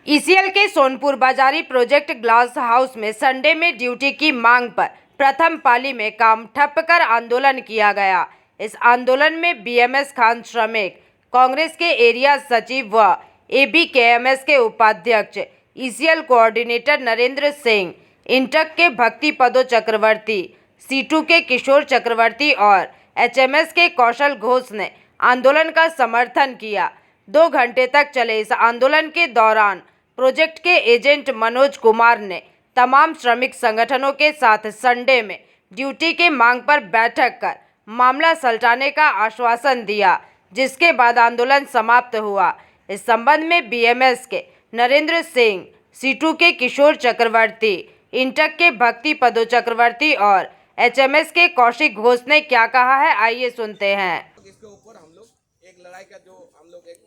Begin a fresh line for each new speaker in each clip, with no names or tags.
ECL के सोनपुर बाजारी project glass house में संडे में ड्यूटी की मांग पर प्रथम पाली में काम ठप कर आंदोलन किया गया। इस आंदोलन में बीएमएस खान श्रमिक कांग्रेस के एरिया सचिव व एबीकेएमएस के उपाध्यक्ष, ईसीएल कोऑर्डिनेटर नरेंद्र सिंह, इंटक के भक्ति पदो चक्रवर्ती, सीटू के किशोर चक्रवर्ती और एचएमएस के कौशल घोष ने आंदोलन का समर्थन किया। 2 घंटे तक चले इस आंदोलन के दौरान प्रोजेक्ट के एजेंट मनोज कुमार ने तमाम श्रमिक संगठनों के साथ संडे में ड्यूटी के मांग पर बैठक कर मामला सुलझाने का आश्वासन दिया, जिसके बाद आंदोलन समाप्त हुआ। इस संबंध में बीएमएस के नरेंद्र सिंह, सीटू के किशोर चक्रवर्ती, इंटक के भक्ति पदो चक्रवर्ती और एचएमएस के कौशिक घोष ने क्या कहा है, आइए सुनते हैं।
इसके ऊपर हम लोग एक लड़ाई का जो हम लोग एक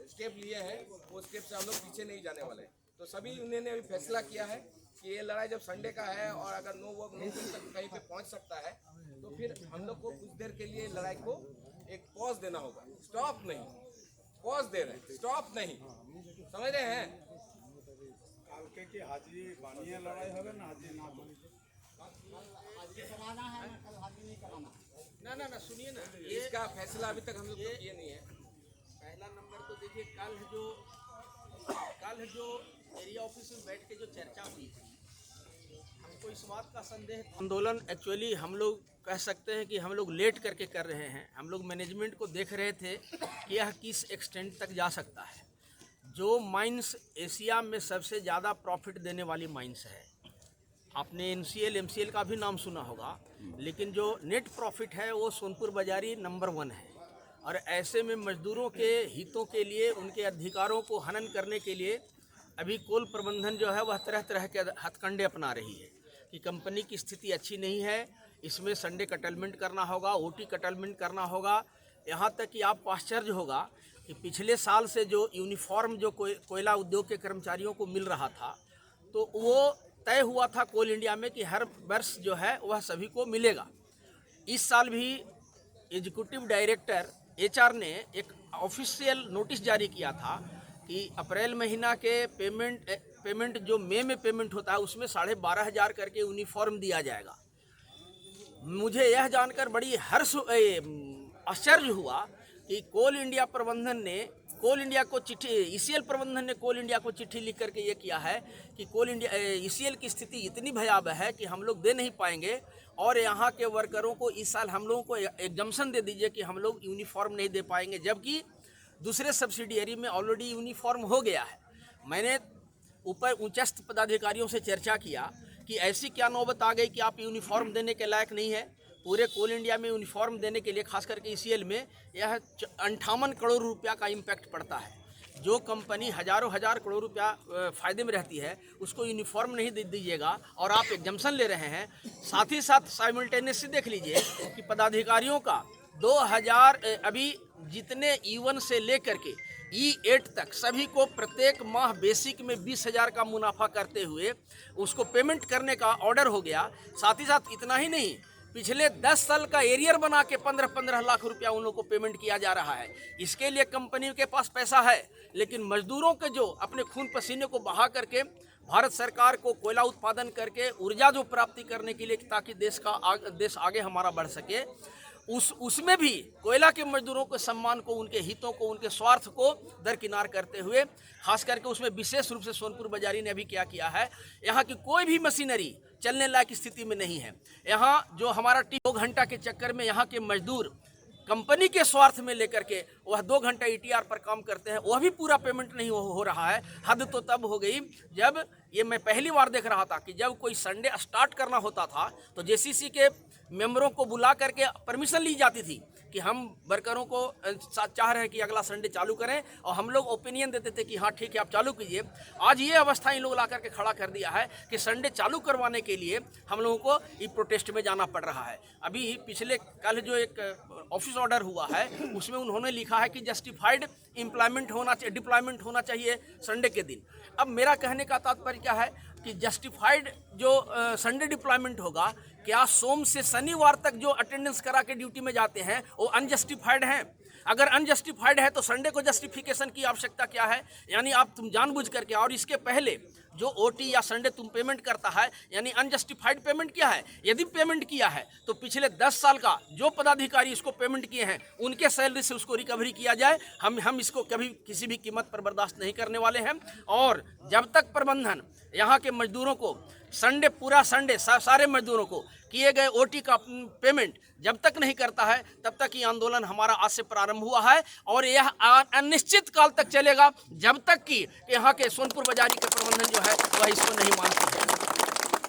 स्टेप लिए हैं, वो स्टेप से हम लोग पीछे नहीं जाने वाले। तो सभी यूनियन ने अभी फैसला किया है कि ये लड़ाई जब संडे का है और अगर नो वर्क नो पे तक कहीं पे पहुंच सकता है, तो फिर हम लोग को कुछ देर के लिए लड़ाई को एक पॉज देना होगा। स्टॉप नहीं, पॉज दे रहे हैं, स्टॉप नहीं, समझ रहे हैं।
কালকে কি হাজিরি বানিয়ে লড়াই হবে না হাজিরি না করে
ना सुनिए ना, इसका फैसला अभी तक हम लोग तो किए नहीं है।
पहला नंबर तो देखिए, कल जो एरिया ऑफिस में बैठ के जो चर्चा हुई थी, हमको इस बात का संदेह था। आंदोलन एक्चुअली हम लोग कह सकते हैं कि हम लोग लेट करके कर रहे हैं। हम लोग मैनेजमेंट को देख रहे थे कि यह किस एक्सटेंट तक जा सकता है। जो माइंस एशिया में सबसे ज़्यादा प्रॉफिट देने वाली माइंस है, आपने एनसीएल एमसीएल का भी नाम सुना होगा, लेकिन जो नेट प्रॉफिट है वो सोनपुर बाजारी नंबर 1 है। और ऐसे में मजदूरों के हितों के लिए, उनके अधिकारों को हनन करने के लिए अभी कोल प्रबंधन जो है वह तरह तरह के हथकंडे अपना रही है कि कंपनी की स्थिति अच्छी नहीं है, इसमें संडे कटलमेंट करना होगा, ओटी कटलमेंट करना होगा। यहाँ तक कि आपको आश्चर्य होगा कि पिछले साल से जो यूनिफॉर्म जो कोयला उद्योग के कर्मचारियों को मिल रहा था, तो वो तय हुआ था कोल इंडिया में कि हर वर्ष जो है वह सभी को मिलेगा। इस साल भी एग्जीक्यूटिव डायरेक्टर एचआर ने एक ऑफिशियल नोटिस जारी किया था कि अप्रैल महीना के पेमेंट जो मई में पेमेंट होता है उसमें 12,500 करके यूनिफॉर्म दिया जाएगा। मुझे यह जानकर बड़ी आश्चर्य हुआ कि कोल इंडिया प्रबंधन ने ईसीएल प्रबंधन ने कोल इंडिया को चिट्ठी लिख करके ये किया है कि ईसीएल की स्थिति इतनी भयावह है कि हम लोग दे नहीं पाएंगे और यहाँ के वर्करों को इस साल हम लोगों को एग्जम्पशन दे दीजिए कि हम लोग यूनिफॉर्म नहीं दे पाएंगे, जबकि दूसरे सब्सिडियरी में ऑलरेडी यूनिफॉर्म हो गया है। मैंने ऊपर उच्चस्थ पदाधिकारियों से चर्चा किया कि ऐसी क्या नौबत आ गई कि आप यूनिफॉर्म देने के लायक नहीं है। पूरे कोल इंडिया में यूनिफॉर्म देने के लिए, खास करके ईसीएल में, यह 58 करोड़ रुपया का इम्पैक्ट पड़ता है। जो कंपनी हजारों हजार करोड़ रुपया फ़ायदे में रहती है, उसको यूनिफॉर्म नहीं दे दीजिएगा और आप एग्जम्पशन ले रहे हैं। साथ ही साथ साइमल्टेनियसली देख लीजिए कि पदाधिकारियों का 2000 अभी जितने E1 से लेकर के E8 तक सभी को प्रत्येक माह बेसिक में 20,000 का मुनाफा करते हुए उसको पेमेंट करने का ऑर्डर हो गया। साथ ही साथ इतना ही नहीं, पिछले 10 साल का एरियर बना के 15-15 लाख रुपया उन लोगों को पेमेंट किया जा रहा है। इसके लिए कंपनी के पास पैसा है, लेकिन मजदूरों के जो अपने खून पसीने को बहा करके भारत सरकार को कोयला उत्पादन करके ऊर्जा जो प्राप्ति करने के लिए, ताकि देश आगे हमारा बढ़ सके, उसमें भी कोयला के मजदूरों के सम्मान को, उनके हितों को, उनके स्वार्थ को दरकिनार करते हुए, खास करके उसमें विशेष रूप से सोनपुर बाजारी ने अभी क्या किया है, यहाँ की कोई भी मशीनरी चलने लायक स्थिति में नहीं है। यहाँ जो हमारा 2 घंटा के चक्कर में यहाँ के मजदूर कंपनी के स्वार्थ में लेकर के वह 2 घंटा ईटीआर पर काम करते हैं, वह भी पूरा पेमेंट नहीं हो रहा है। हद तो तब हो गई जब ये मैं पहली बार देख रहा था कि जब कोई संडे स्टार्ट करना होता था तो जेसीसी के मेंबरों को बुला करके परमिशन ली जाती थी कि हम वर्करों को चाह रहे हैं कि अगला संडे चालू करें, और हम लोग ओपिनियन देते थे कि हाँ ठीक है आप चालू कीजिए। आज ये अवस्था इन लोग ला करके खड़ा कर दिया है कि संडे चालू करवाने के लिए हम लोगों को ई प्रोटेस्ट में जाना पड़ रहा है। अभी पिछले कल जो एक ऑफिस ऑर्डर हुआ है उसमें उन्होंने लिखा है कि जस्टिफाइड डिप्लॉयमेंट होना चाहिए संडे के दिन। अब मेरा कहने का तात्पर्य क्या है कि जस्टिफाइड जो संडे डिप्लॉयमेंट होगा, क्या सोम से शनिवार तक जो अटेंडेंस करा के ड्यूटी में जाते हैं वो अनजस्टिफाइड हैं? अगर अनजस्टिफाइड है तो संडे को जस्टिफिकेशन की आवश्यकता क्या है? यानी आप तुम जानबूझ करके, और इसके पहले जो ओटी या संडे तुम पेमेंट करता है, यानी अनजस्टिफाइड पेमेंट किया है। यदि पेमेंट किया है तो पिछले 10 साल का जो पदाधिकारी इसको पेमेंट किए हैं उनके सैलरी से उसको रिकवरी किया जाए। हम इसको कभी किसी भी कीमत पर बर्दाश्त नहीं करने वाले हैं। और जब तक प्रबंधन यहाँ के मजदूरों को संडे, पूरा संडे सारे मजदूरों को किए गए ओटी का पेमेंट जब तक नहीं करता है, तब तक ये आंदोलन हमारा आज से प्रारंभ हुआ है और यह अनिश्चित काल तक चलेगा, जब तक कि यहाँ के सोनपुर बाजारी के प्रबंधन जो है वह इसको नहीं मानती है।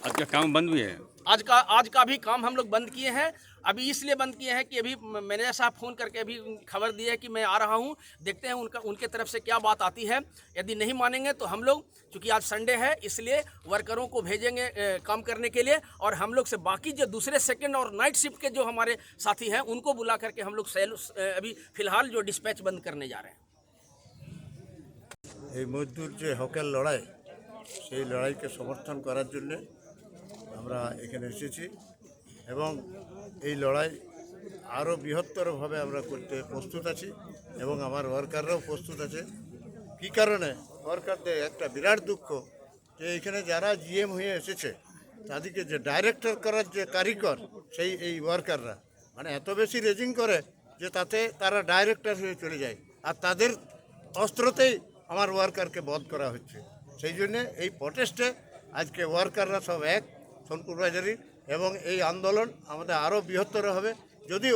आज का काम बंद भी है।
आज का भी काम हम लोग बंद किए हैं। अभी इसलिए बंद किए हैं कि अभी मैनेजर साहब फ़ोन करके अभी खबर दी है कि मैं आ रहा हूं, देखते हैं उनके तरफ से क्या बात आती है। यदि नहीं मानेंगे तो हम लोग, चूँकि आज संडे है इसलिए वर्करों को भेजेंगे काम करने के लिए, और हम लोग से बाकी जो दूसरे सेकंड और नाइट शिफ्ट के जो हमारे साथी हैं उनको बुला करके हम लोग अभी फ़िलहाल जो डिस्पैच बंद करने जा रहे हैं।
এই মজদুর যে হকের লড়াই, সেই লড়াইকে সমর্থন করার জন্যে আমরা এখানে এসেছি এবং এই লড়াই আরও বৃহত্তরভাবে আমরা করতে প্রস্তুত আছি এবং আমার ওয়ার্কাররাও প্রস্তুত আছে। কী কারণে? ওয়ার্কারদের একটা বিরাট দুঃখ যে এখানে যারা জিএম হয়ে এসেছে তাদেরকে যে ডাইরেক্টর করার যে কারিগর, সেই এই ওয়ার্কাররা মানে এত বেশি রেজিং করে যে তাতে তারা ডাইরেক্টর হয়ে চলে যায়, আর তাদের অস্ত্রতেই আমার ওয়ার্কারকে বধ করা হচ্ছে। সেই জন্যে এই প্রটেস্টে আজকে ওয়ার্কাররা সব এক সোনপুর বাজারি, এবং এই আন্দোলন আমাদের আরও বৃহত্তর হবে। যদি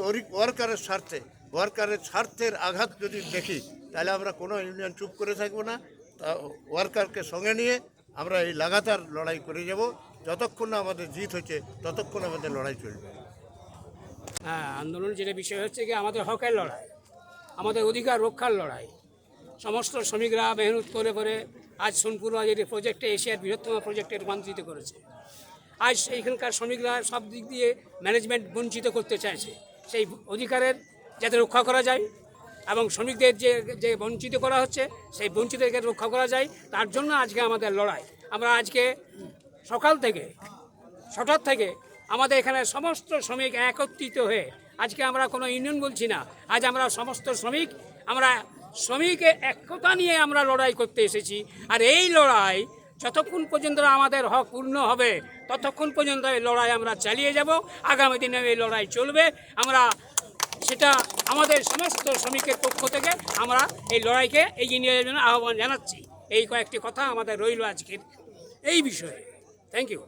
ওয়ার্কারের স্বার্থের আঘাত যদি দেখি তাহলে আমরা কোনো ইউনিয়ন চুপ করে থাকবো না। তা ওয়ার্কারকে সঙ্গে নিয়ে আমরা এই লাগাতার লড়াই করে যাব। যতক্ষণ না আমাদের জিত হচ্ছে ততক্ষণ আমাদের লড়াই চলবে।
হ্যাঁ, আন্দোলনের যেটা বিষয় হচ্ছে কি আমাদের হকের লড়াই, আমাদের অধিকার রক্ষার লড়াই। সমস্ত শ্রমিকরা মেহনত করে আজ সোনপুর বাজারি প্রজেক্টে এশিয়ার বৃহত্তম প্রজেক্টে রূপান্তরিত করেছে। আজ এইখানকার শ্রমিকরা সব দিক দিয়ে ম্যানেজমেন্ট বঞ্চিত করতে চাইছে। সেই অধিকারের যাতে রক্ষা করা যায় এবং শ্রমিকদের যে বঞ্চিত করা হচ্ছে সেই বঞ্চিতকে রক্ষা করা যায়, তার জন্য আজকে আমাদের লড়াই। আমরা আজকে সকাল থেকে 6টা থেকে আমাদের এখানে সমস্ত শ্রমিক একত্রিত হয়ে, আজকে আমরা কোনো ইউনিয়ন বলছি না, আজ আমরা সমস্ত শ্রমিক, আমরা শ্রমিকের একতা নিয়ে আমরা লড়াই করতে এসেছি। আর এই লড়াই যতক্ষণ পর্যন্ত আমাদের হক পূর্ণ হবে ততক্ষণ পর্যন্ত এই লড়াই আমরা চালিয়ে যাব। আগামী দিনে এই লড়াই চলবে। আমরা সেটা আমাদের সমস্ত শ্রমিকের পক্ষ থেকে আমরা এই লড়াইকে এগিয়ে নিয়ে যাওয়ার জন্য আহ্বান জানাচ্ছি। এই কয়েকটি কথা আমাদের রইল আজকের এই বিষয়ে। Thank you.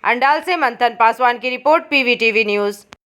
अंडाल से मंथन पासवान की रिपोर्ट, पीवीटीवी न्यूज़।